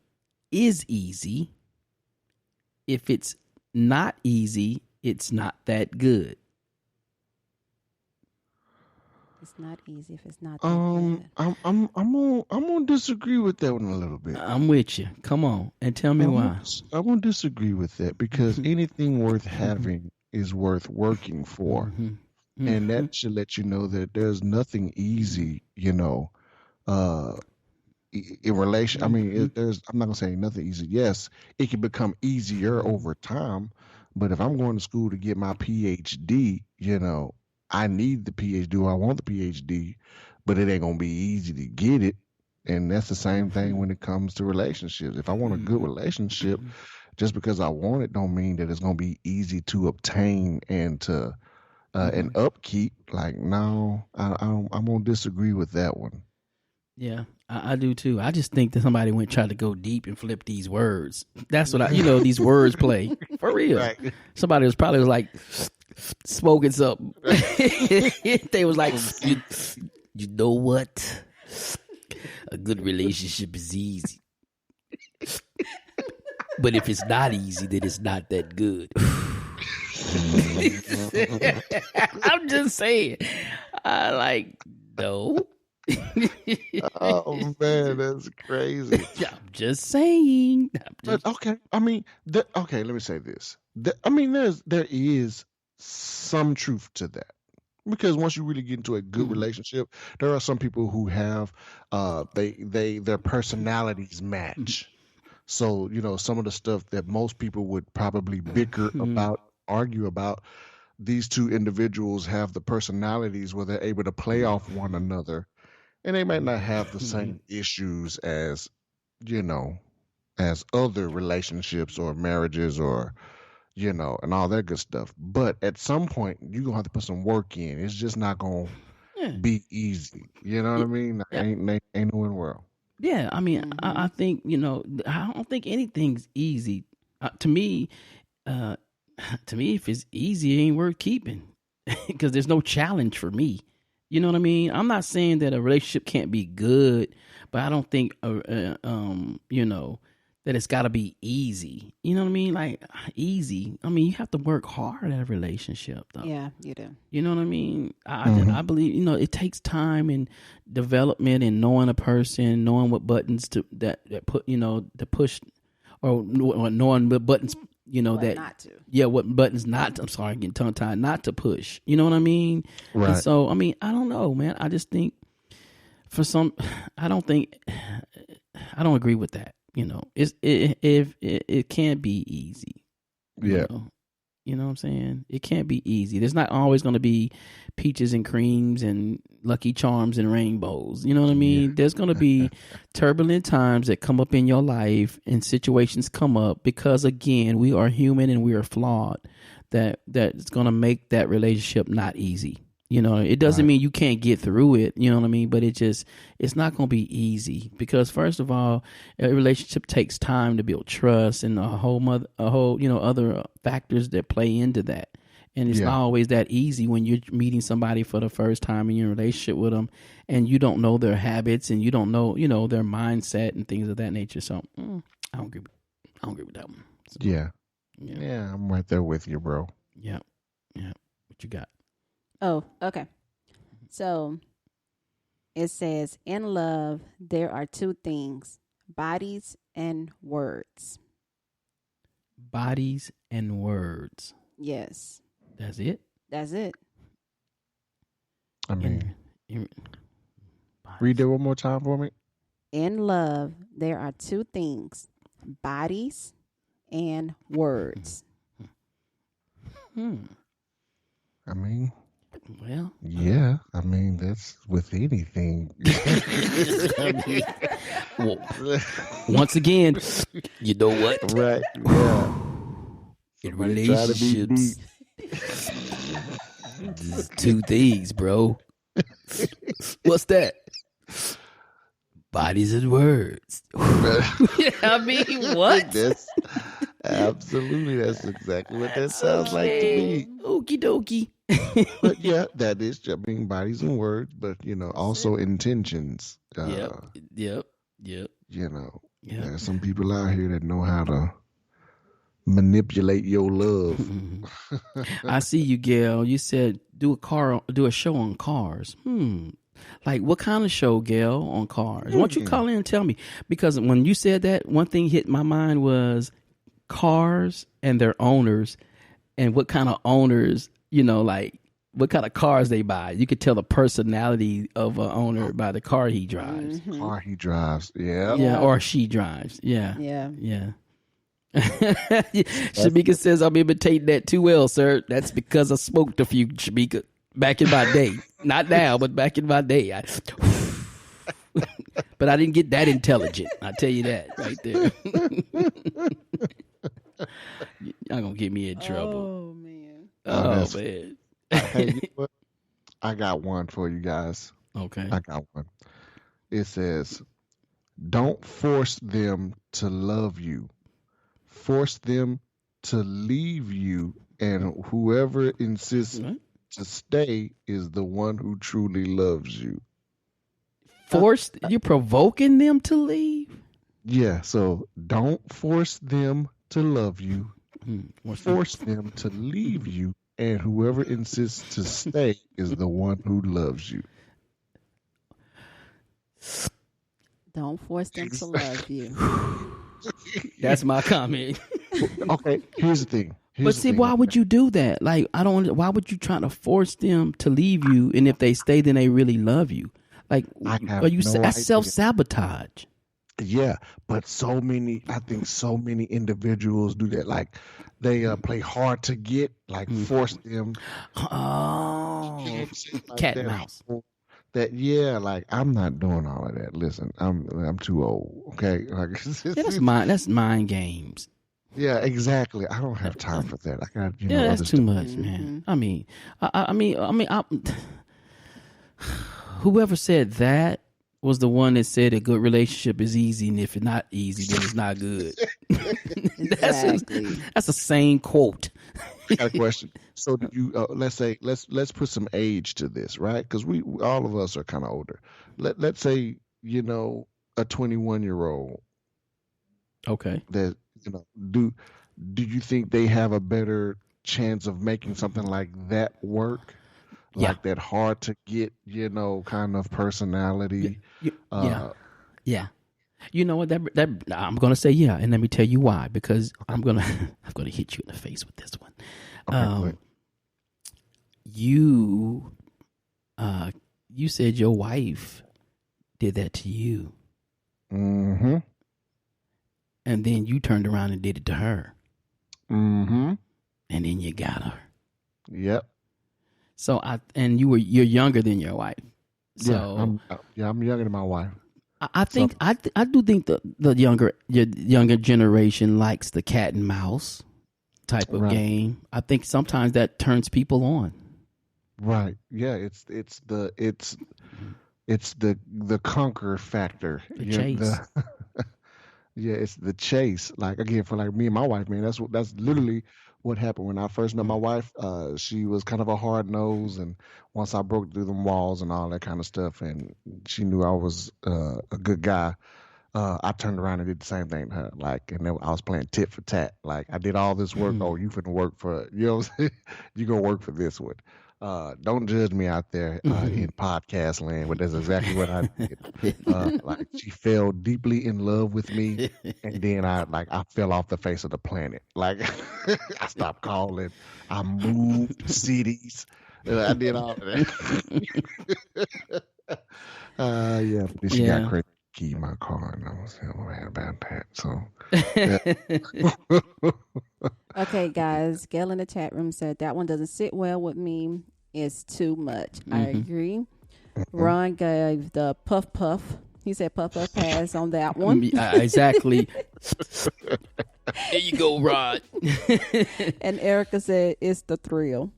is easy. If it's not easy, it's not that good. It's not easy if it's not that good. I'm gonna disagree with that one a little bit. I'm with you. Come on and tell me why. I won't disagree with that because anything worth having is worth working for, Mhm. and that should let you know that there's nothing easy, in relation. I mean, I'm not gonna say nothing easy. Yes, it can become easier over time, but if I'm going to school to get my PhD, I need the PhD or I want the PhD, but it ain't gonna be easy to get it. And that's the same thing when it comes to relationships. If I want a good relationship, just because I want it don't mean that it's gonna be easy to obtain and to and upkeep. Like, no, I'm gonna disagree with that one. Yeah, I do too. I just think that somebody tried to go deep and flip these words. That's what these words play for real. Right. Somebody was probably like smoking something. They was like, you know what? A good relationship is easy. But if it's not easy, then it's not that good. I'm just saying. No. Oh man, that's crazy. I'm just saying. But okay, I mean, okay. Let me say this. There is some truth to that, because once you really get into a good relationship, there are some people who have their personalities match. So some of the stuff that most people would probably bicker about, argue about, these two individuals have the personalities where they're able to play off one another, and they might not have the same issues as as other relationships or marriages or and all that good stuff. But at some point, you're gonna have to put some work in. It's just not gonna be easy. You know what I mean? Ain't no in the world. Yeah, I mean, I think I don't think anything's easy. To me, if it's easy, it ain't worth keeping because there's no challenge for me. You know what I mean? I'm not saying that a relationship can't be good, but I don't think that it's got to be easy. You know what I mean? Like easy. I mean, you have to work hard at a relationship, though. Yeah, you do. You know what I mean? I believe it takes time and development and knowing a person, knowing what buttons to push, or knowing what buttons What not to. Yeah, what buttons not to, I'm sorry, I'm getting tongue tied, not to push. You know what I mean? Right. And so I mean, I don't know, man. I just think I don't agree with that. It can't be easy. Yeah. You know what I'm saying? It can't be easy. There's not always going to be peaches and creams and Lucky Charms and rainbows. You know what I mean? Yeah. There's going to be turbulent times that come up in your life and situations come up because, again, we are human and we are flawed. That's going to make that relationship not easy. It doesn't mean you can't get through it. You know what I mean? But it's not going to be easy because, first of all, a relationship takes time to build trust and a whole other factors that play into that. And it's not always that easy when you're meeting somebody for the first time in your relationship with them, and you don't know their habits and you don't know their mindset and things of that nature. So I don't agree with that one. So, yeah, I'm right there with you, bro. Yeah. What you got? Oh, okay. So it says, in love, there are two things, bodies and words. Bodies and words. Yes. That's it? That's it. I mean, read that one more time for me. In love, there are two things, bodies and words. I mean... Well, yeah, I mean, that's with anything. Once again, you know what? Right, yeah. In relationships, there's two things, bro. What's that? Bodies and words. I mean, what? Absolutely, that's exactly what that sounds like to me. Okie dokie. But yeah, that is, I mean, bodies and words, but also intentions. Yep. There are some people out here that know how to manipulate your love. I see you, Gail. You said do a show on cars. Like what kind of show, Gail, on cars? Why don't you call in and tell me? Because when you said that, one thing hit my mind was cars and their owners, and what kind of owners, like what kind of cars they buy. You could tell the personality of an owner by the car he drives. Mm-hmm. Car he drives, yeah. Yeah, or she drives. Yeah. Yeah. Shamika says, I'm imitating that too well, sir. That's because I smoked a few, Shamika, back in my day. Not now, but back in my day. But I didn't get that intelligent. I'll tell you that right there. Y'all gonna get me in trouble. Oh, man. Oh, man. Hey, you know what? I got one for you guys. Okay. I got one. It says, don't force them to love you. Force them to leave you, and whoever insists to stay is the one who truly loves you. You're provoking them to leave. Yeah, so don't force them to love you. Force them to leave you, and whoever insists to stay is the one who loves you. Don't force them to love you. That's my comment. Okay, here's the thing. But see, why would you do that? Like, why would you try to force them to leave you? And if they stay, then they really love you. Like, that's self-sabotage. Yeah, but I think so many individuals do that. Like, they play hard to get, like force them. Oh, like cat and mouse. Like, I'm not doing all of that. Listen, I'm too old. Okay, like that's mind games. Yeah, exactly. I don't have time for that. I got that's too much, man. I mean, whoever said that was the one that said a good relationship is easy, and if it's not easy, then it's not good. That's the same quote. I got a question. So, do you let's put some age to this, right? Because all of us are kind of older. Let's say a 21-year-old. Okay. That do you think they have a better chance of making something like that work? Like that hard to get, kind of personality. Yeah. You know what? That I'm gonna say and let me tell you why. Because I'm gonna hit you in the face with this one. Okay, you said your wife did that to you. Mm-hmm. And then you turned around and did it to her. Mm-hmm. And then you got her. Yep. So you're younger than your wife. So I'm younger than my wife. I think I do think the younger generation likes the cat and mouse type of game. I think sometimes that turns people on. Right. Yeah. It's the conquer factor. The chase. Yeah, it's the chase. Like, again, for like me and my wife, man, that's literally what happened when I first met my wife. She was kind of a hard nose, and once I broke through them walls and all that kind of stuff, and she knew I was a good guy, I turned around and did the same thing to her. Like, and then I was playing tit for tat. Like, I did all this work. Oh, you finna work for, you gonna work for this one. Don't judge me out there in podcast land, but that's exactly what I did. Like, she fell deeply in love with me, and then I fell off the face of the planet. Like, I stopped calling. I moved cities. I did all of that. But she got crazy. Key my car, and I was mad about that. So, Okay, guys. Gail in the chat room said that one doesn't sit well with me. It's too much. I agree. Ron gave the puff puff. He said puff puff pass on that one. Exactly. There you go, Rod. And Erica said it's the thrill.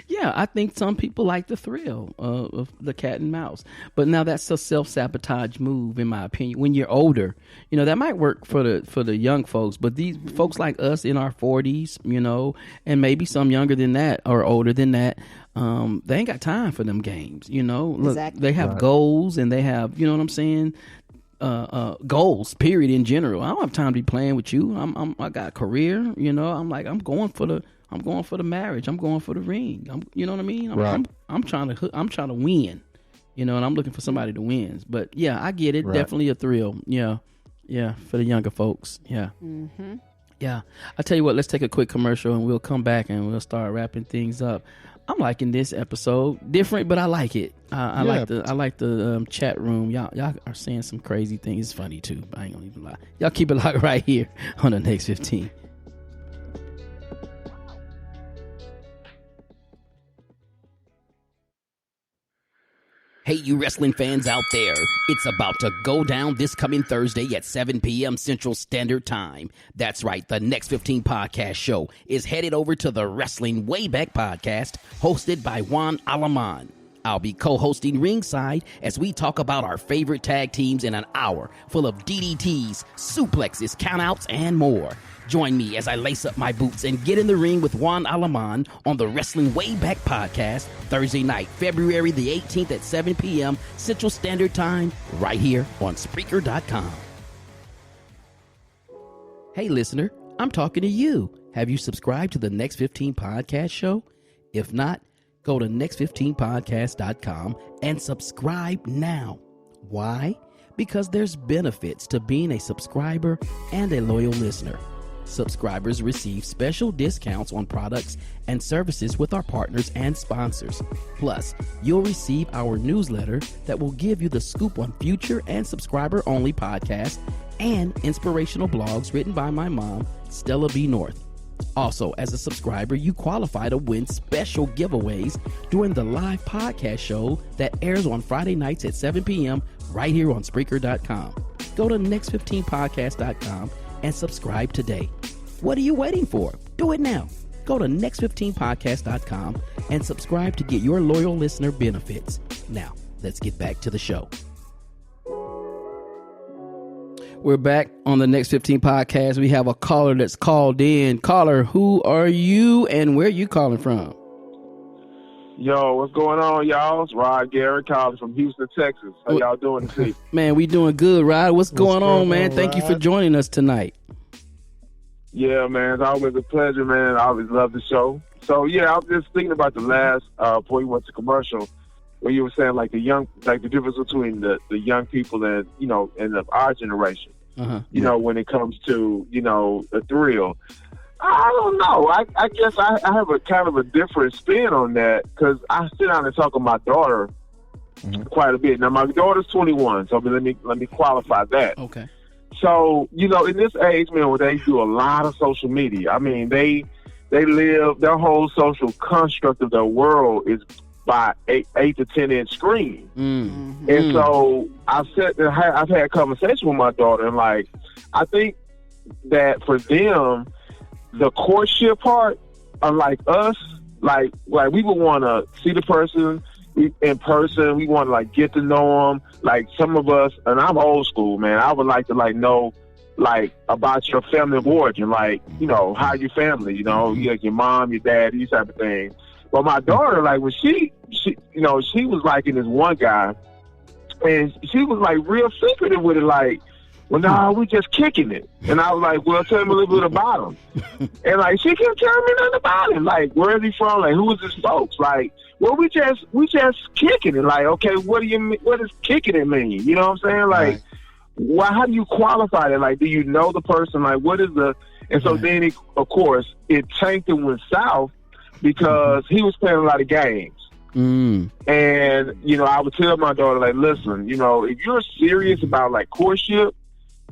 Yeah, I think some people like the thrill of the cat and mouse. But now that's a self-sabotage move, in my opinion. When you're older, that might work for the young folks. But these folks like us in our 40s, and maybe some younger than that or older than that, they ain't got time for them games. Look, exactly. They have goals, and they have, you know what I'm saying? Goals, period, in general. I don't have time to be playing with you. I got a career, I'm like, I'm going for the marriage. I'm going for the ring. You know what I mean? I'm trying to win, and I'm looking for somebody to win. But yeah, I get it. Right. Definitely a thrill. Yeah. For the younger folks. Yeah. Mm-hmm. Yeah. I tell you what, let's take a quick commercial and we'll come back and we'll start wrapping things up. I'm liking this episode. Different, but I like it. I like the chat room. Y'all are saying some crazy things. It's funny too. I ain't gonna even lie. Y'all keep it locked right here on the next 15. Hey, you wrestling fans out there, it's about to go down this coming Thursday at 7 p.m. Central Standard Time. That's right, the Next 15 podcast show is headed over to the Wrestling Way Back podcast, hosted by Juan Alaman. I'll be co-hosting Ringside as we talk about our favorite tag teams in an hour full of DDTs, suplexes, countouts, and more. Join me as I lace up my boots and get in the ring with Juan Alaman on the Wrestling Way Back podcast Thursday night, February the 18th at 7 p.m. Central Standard Time, right here on Spreaker.com. Hey, listener, I'm talking to you. Have you subscribed to the Next 15 podcast show? If not, go to next15podcast.com and subscribe now. Why? Because there's benefits to being a subscriber and a loyal listener. Subscribers receive special discounts on products and services with our partners and sponsors. Plus, you'll receive our newsletter that will give you the scoop on future and subscriber-only podcasts and inspirational blogs written by my mom, Stella B. North. Also, as a subscriber, you qualify to win special giveaways during the live podcast show that airs on Friday nights at 7 p.m. right here on Spreaker.com. Go to next15podcast.com and subscribe today. What are you waiting for? Do it now. Go to next15podcast.com and subscribe to get your loyal listener benefits. Now, let's get back to the show. We're back on the Next 15 podcast. We have a caller that's called in. Caller, who are you and where are you calling from? Yo, what's going on, y'all? It's Rod Garrett calling from Houston, Texas. How y'all doing today? Man, we doing good, Rod. What's going on, man? Thank you for joining us tonight. Yeah, man. It's always a pleasure, man. I always love the show. So, yeah, I was just thinking about the last, before you went to commercial, where you were saying, like, the difference between the young people and, and our generation. You know, when it comes to, the thrill. I don't know. I guess I have a kind of a different spin on that because I sit down and talk with my daughter quite a bit. Now, my daughter's 21, so let me qualify that. Okay. So, in this age, man, where they do a lot of social media, I mean, they live, their whole social construct of their world is by 8 to 10 inch screen. And so I've had conversation with my daughter, and like, I think that for them, the courtship part, unlike us, like we would want to see the person in person. We want to like get to know them. Like some of us, and I'm old school, man. I would like to like know like about your family of origin, like how your family, like your mom, your dad, these type of things. But my daughter, like when she was liking this one guy, and she was like real secretive with it, like, well, no, we just kicking it. And I was like, well, tell me a little bit about him. And like, she kept telling me nothing about him. Like, where is he from? Like, who is his folks? Like, well, we just kicking it. Like, okay, what does kicking it mean? You know what I'm saying? Like, how do you qualify that? Like, do you know the person? Like, what is the? And so then, of course, it tanked and went south because he was playing a lot of games. And, I would tell my daughter, like, listen, if you're serious about like courtship,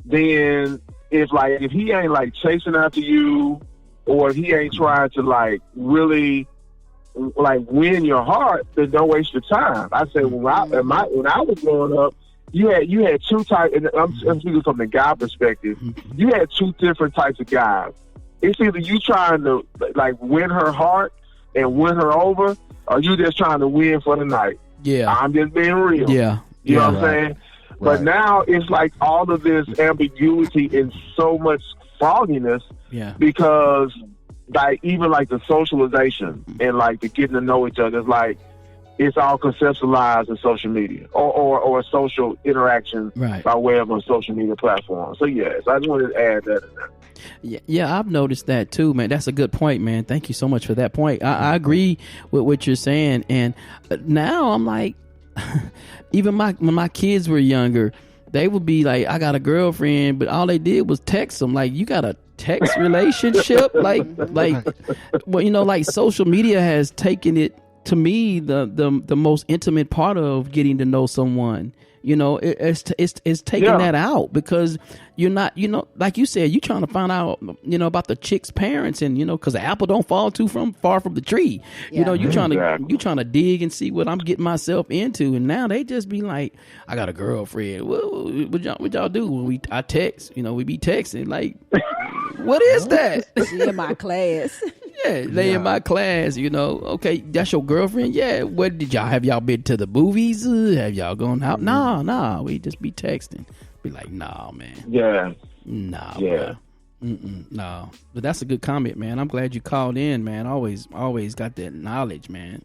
then if he ain't like chasing after you, or if he ain't trying to like really like win your heart, then don't waste your time. I said when I was growing up, you had two types, and I'm speaking from the guy perspective. You had two different types of guys. It's either you trying to like win her heart and win her over, or you just trying to win for the night. Yeah, I'm just being real. Yeah, you know what I'm saying. But now it's like all of this ambiguity and so much fogginess because like even like the socialization and like the getting to know each other is like it's all conceptualized in social media or social interaction by way of a social media platform. So yes, I just wanted to add that in there. Yeah, I've noticed that too, man. That's a good point, man. Thank you so much for that point. I agree with what you're saying, and now I'm like, even when my kids were younger, they would be like, I got a girlfriend, but all they did was text them. Like, you got a text relationship? like, well, like social media has taken it, to me, the most intimate part of getting to know someone. It's taking that out because you're not, like you said, you're trying to find out, about the chick's parents, and because the apple don't fall too far from the tree. You're trying to dig and see what I'm getting myself into, and now they just be like, I got a girlfriend. What y'all do? I text. We be texting. Like, what is that? She in my class. Yeah, they in my class, you know. Okay, that's your girlfriend? Yeah. What did y'all, have y'all been to the movies? Have y'all gone out? Nah, we just be texting. Be like, nah, man. Yeah. Nah, Yeah. no. But that's a good comment, man. I'm glad you called in, man. Always got that knowledge, man.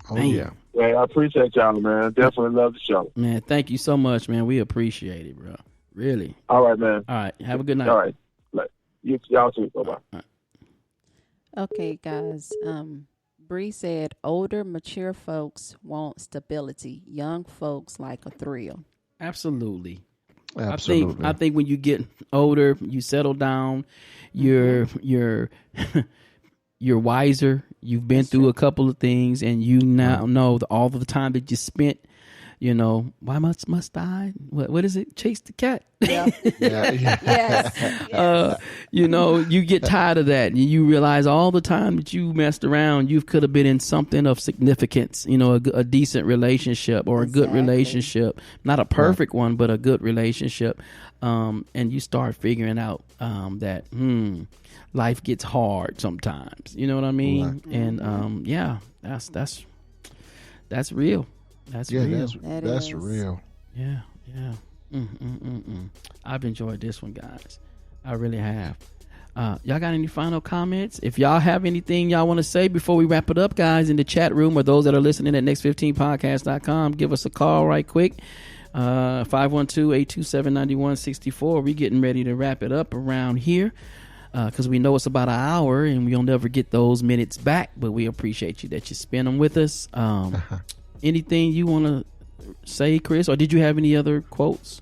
Oh, Man. yeah. Hey, I appreciate y'all, man. Definitely love the show. Man, thank you so much, man. We appreciate it, bro. Really. All right, man. All right. Have a good night. All right. Y'all too. Bye-bye. Okay, guys. Bree said older, mature folks want stability. Young folks like a thrill. Absolutely. Absolutely. I think when you get older, you settle down, you're wiser. You've been through a couple of things, and you now know all of the time that you spent. You know, why must I? What is it? Chase the cat. Yeah. Yes. You know, you get tired of that, and you realize all the time that you messed around, you could have been in something of significance. You know, a decent relationship or a good relationship, not a perfect one, but a good relationship. And you start figuring out that life gets hard sometimes. You know what I mean? Right. And yeah, that's real. That's real. That's real. Yeah. I've enjoyed this one, guys. I really have. Y'all got any final comments? If y'all have anything y'all want to say before we wrap it up, guys, in the chat room or those that are listening at next15podcast.com, give us a call right quick. 512-827-9164. We're getting ready to wrap it up around here because we know it's about an hour and we'll never get those minutes back, but we appreciate you that you spend them with us. Anything you want to say, Chris, or did you have any other quotes?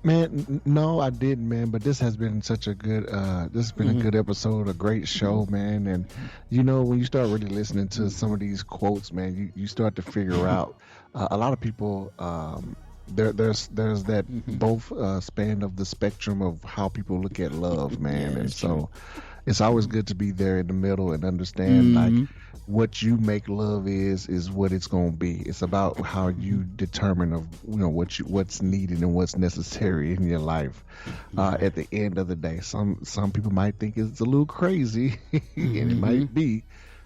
Man, no, I didn't, man. But this has been such a good, a good episode, a great show, man. And you know, when you start really listening to some of these quotes, man, you start to figure out a lot of people. There's that both span of the spectrum of how people look at love, man. And so it's always good to be there in the middle and understand like what you make love is what it's going to be. It's about how you determine of what's needed and what's necessary in your life. At the end of the day, some people might think it's a little crazy, and it might be.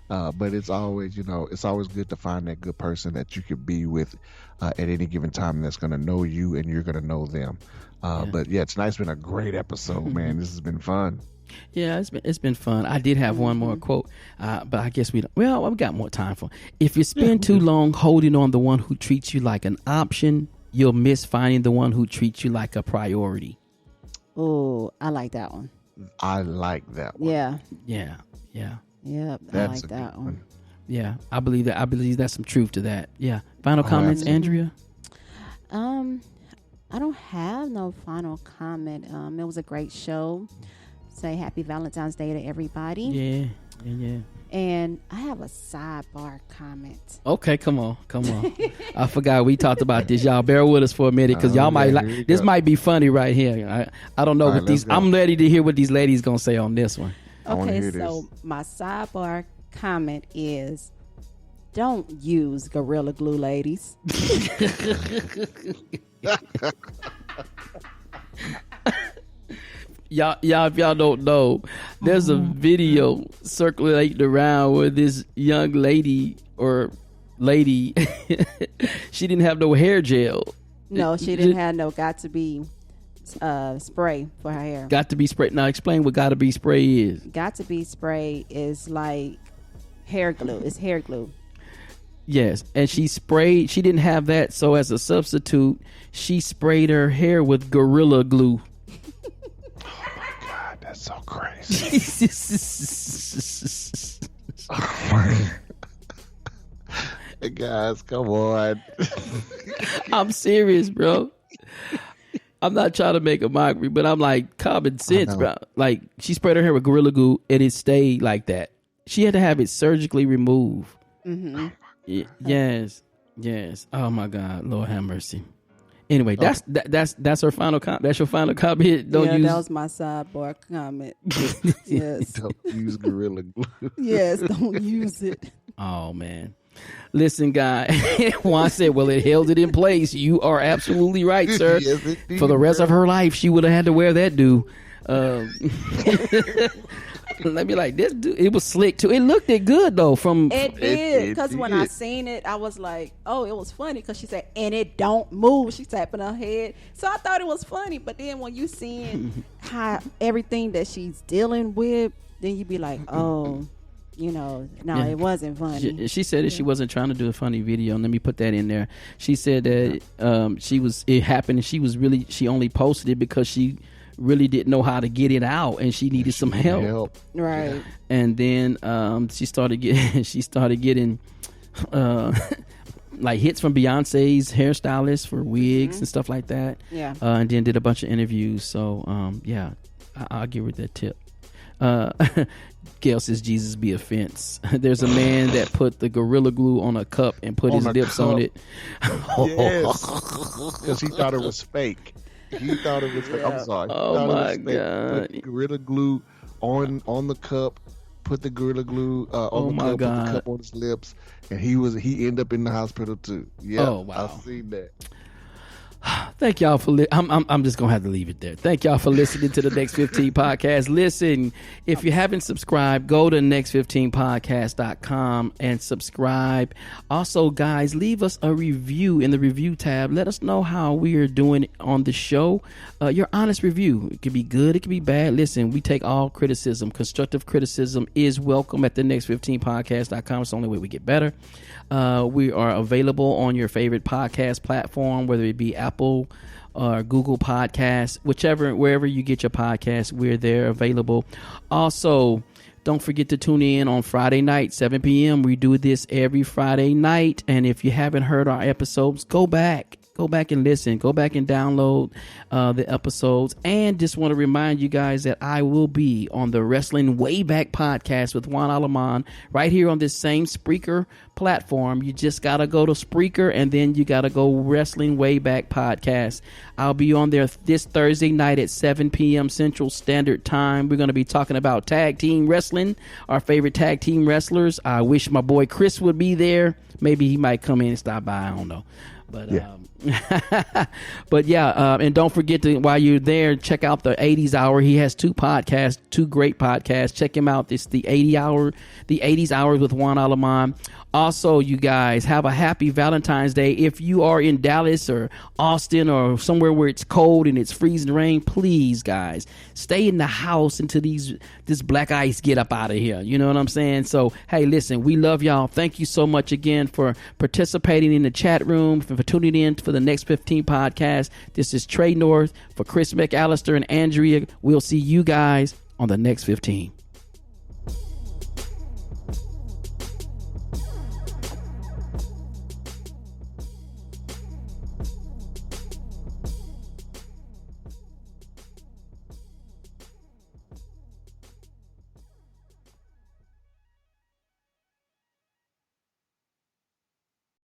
But it's always, it's always good to find that good person that you could be with at any given time that's going to know you and you're going to know them. But yeah, tonight's been a great episode, man. This has been fun. Yeah, it's been fun. I did have one more quote, but I guess we got more time for it. If you spend too long holding on the one who treats you like an option, you'll miss finding the one who treats you like a priority. Oh, I like that one. I like that one. Yeah. Yeah. Yep, I like that one. Yeah, I believe that. I believe there's some truth to that. Yeah. Final comments, Andrea? I don't have no final comment. It was a great show. Say happy Valentine's Day to everybody. Yeah. And I have a sidebar comment. Okay, come on. I forgot we talked about this. Y'all bear with us for a minute because y'all might like this. Might be funny right here. I don't know what these. I'm ready to hear what these ladies gonna say on this one. Okay, so my sidebar comment is, don't use Gorilla Glue, ladies. Y'all, if y'all don't know, there's a video circulating around where this young lady, she didn't have no hair gel. No, she didn't have no got to be spray for her hair. Got to be spray. Now explain what got to be spray is. Got to be spray is like hair glue. It's hair glue. Yes, and she didn't have that, so as a substitute, she sprayed her hair with Gorilla Glue. That's so crazy. Guys, come on. I'm serious, bro. I'm not trying to make a mockery, but I'm like, common sense, bro. Like, she sprayed her hair with Gorilla Glue and it stayed like that. She had to have it surgically removed. Mm-hmm. Yes. Oh my God, Lord have mercy. Anyway, that's her final comment. That's your final comment. That was my sidebar comment. Yes. Don't use Gorilla Glue. Yes, don't use it. Oh man. Listen, guy. Juan said, well, it held it in place. You are absolutely right, sir. Yes, it did, for the rest of her life, she would have had to wear that Let me like this dude. It was slick too. It looked good though. It did, because when I seen it, I was like, "Oh, it was funny." Because she said, "And it don't move." She's tapping her head, so I thought it was funny. But then when you seeing how everything that she's dealing with, then you be like, "Oh, no, it wasn't funny." She said that she wasn't trying to do a funny video. Let me put that in there. She said that it happened, and she only posted it because she really didn't know how to get it out, and she needed some help. Right. And then she started getting like hits from Beyonce's hairstylist for wigs and stuff like that. Yeah. And then did a bunch of interviews. So I'll give her that tip. Gail says Jesus be offense. There's a man that put the Gorilla Glue on a cup and put his lips on it. Yes, because he thought it was fake. He thought it was fake. I'm sorry. Oh my God! Put Gorilla Glue on the cup. Put the Gorilla Glue on the cup. Put the cup on his lips, and he ended up in the hospital too. Yeah, oh, wow. I've seen that. Thank y'all for I'm just gonna have to leave it there. Thank y'all for listening to the Next 15 podcast. Listen, if you haven't subscribed, go to next15podcast.com and subscribe. Also, guys, leave us a review in the review tab. Let us know how we are doing on the show. Your honest review. It could be good, it could be bad. Listen, we take all criticism. Constructive criticism is welcome at the next15podcast.com. It's the only way we get better. We are available on your favorite podcast platform, whether it be Apple or Google Podcasts, wherever you get your podcasts, we're there available. Also, don't forget to tune in on Friday night, 7 p.m. We do this every Friday night. And if you haven't heard our episodes, go back and listen. Go back and download the episodes. And just want to remind you guys that I will be on the Wrestling Wayback podcast with Juan Alaman right here on this same Spreaker platform. You just got to go to Spreaker, and then you got to go Wrestling Wayback podcast. I'll be on there this Thursday night at 7 p.m. Central Standard Time. We're going to be talking about tag team wrestling, our favorite tag team wrestlers. I wish my boy Chris would be there. Maybe he might come in and stop by. I don't know. But and don't forget to, while you're there, check out the 80s Hour. He has two great podcasts. Check him out. It's the 80s Hour with Juan Alaman. Also, you guys, have a happy Valentine's Day. If you are in Dallas or Austin or somewhere where it's cold and it's freezing rain, please, guys, stay in the house until this black ice get up out of here. You know what I'm saying? So, hey, listen, we love y'all. Thank you so much again for participating in the chat room, for tuning in for the Next 15 podcast. This is Trey North for Chris McAllister and Andrea. We'll see you guys on the Next 15.